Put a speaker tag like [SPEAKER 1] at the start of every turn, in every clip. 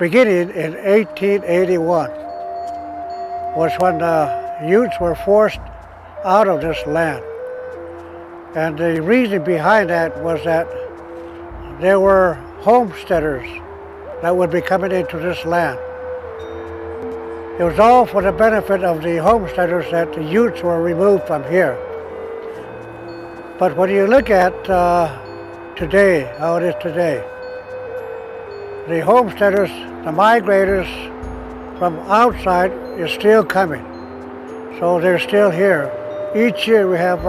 [SPEAKER 1] beginning in 1881 was when the Utes were forced out of this land. And the reason behind that was that there were homesteaders that would be coming into this land. It was all for the benefit of the homesteaders that the Utes were removed from here. But when you look at today, how it is today, the homesteaders, the migrators from outside is still coming. So they're still here. Each year we have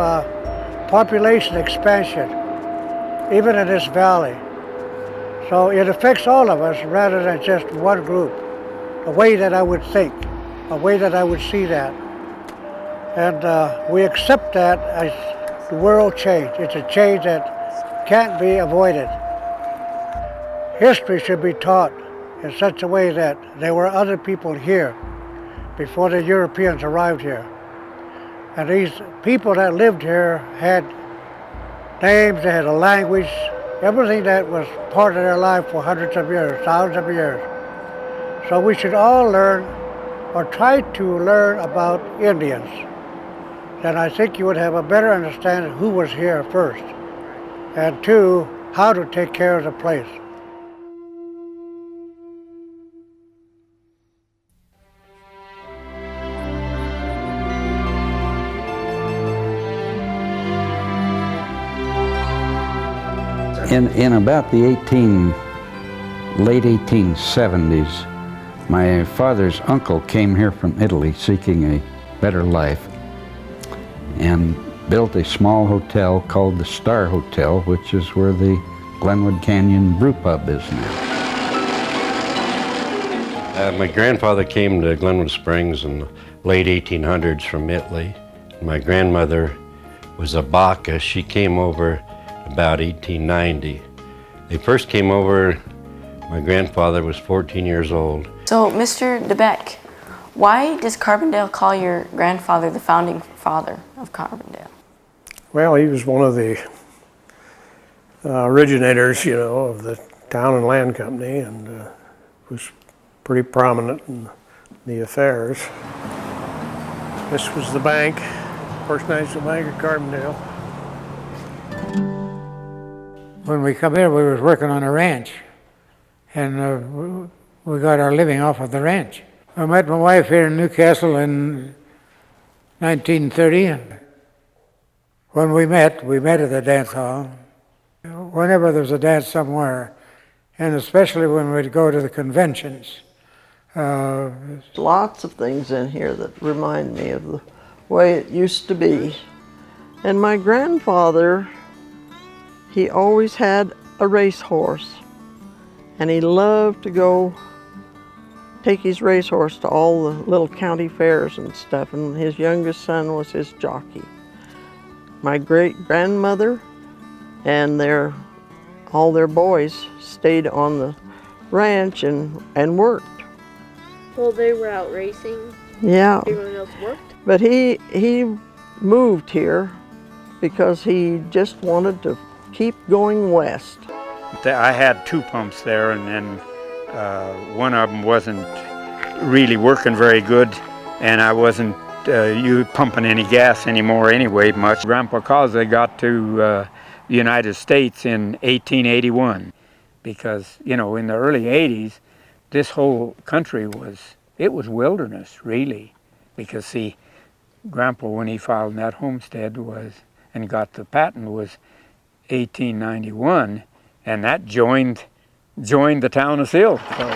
[SPEAKER 1] population expansion, even in this valley. So it affects all of us rather than just one group, the way that I would think, the way that I would see that. And we accept that as the world change. It's a change that can't be avoided. History should be taught in such a way that there were other people here before the Europeans arrived here. And these people that lived here had names, they had a language, everything that was part of their life for hundreds of years, thousands of years. So we should all learn, or try to learn, about Indians. Then I think you would have a better understanding of who was here first, and two, how to take care of the place.
[SPEAKER 2] In about the late 1870s, my father's uncle came here from Italy seeking a better life and built a small hotel called the Star Hotel, which is where the Glenwood Canyon Brew Pub is now.
[SPEAKER 3] My grandfather came to Glenwood Springs in the late 1800s from Italy. My grandmother was a Baca. She came over about 1890. They first came over, my grandfather was 14 years old.
[SPEAKER 4] So, Mr. DeBeck, why does Carbondale call your grandfather the founding father of Carbondale?
[SPEAKER 5] Well, he was one of the originators, of the Town and Land Company, and was pretty prominent in the affairs. This was the bank, First National Bank of Carbondale.
[SPEAKER 6] When we come here, we was working on a ranch, and we got our living off of the ranch. I met my wife here in Newcastle in 1930, and when we met at the dance hall. Whenever there was a dance somewhere, and especially when we'd go to the conventions.
[SPEAKER 7] Lots of things in here that remind me of the way it used to be. And my grandfather, he always had a racehorse, and he loved to go take his racehorse to all the little county fairs and stuff, and his youngest son was his jockey. My great-grandmother and all their boys stayed on the ranch and worked.
[SPEAKER 8] Well, they were out racing.
[SPEAKER 7] Yeah.
[SPEAKER 8] Everyone else worked.
[SPEAKER 7] But he moved here because he just wanted to keep going west.
[SPEAKER 9] I had two pumps there, and then one of them wasn't really working very good, and I wasn't pumping any gas anymore anyway much. Grandpa Causa got to the United States in 1881 because, in the early 80s, this whole country was wilderness, really, because, see, Grandpa, when he filed that homestead and got the patent, was 1891, and that joined the town of Sill. So,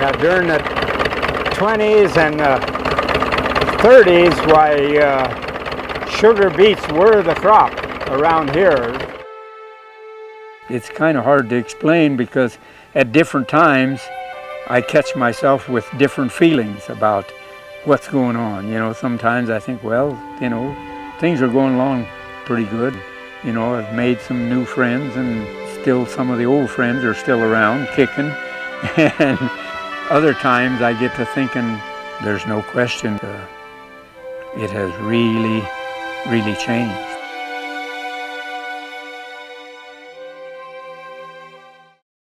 [SPEAKER 9] now, during the 20s and 30s, sugar beets were the crop around here. It's kind of hard to explain because at different times I catch myself with different feelings about what's going on. Sometimes I think, well, things are going along pretty good. I've made some new friends, and still some of the old friends are still around kicking. And other times I get to thinking, there's no question, it has really, really changed.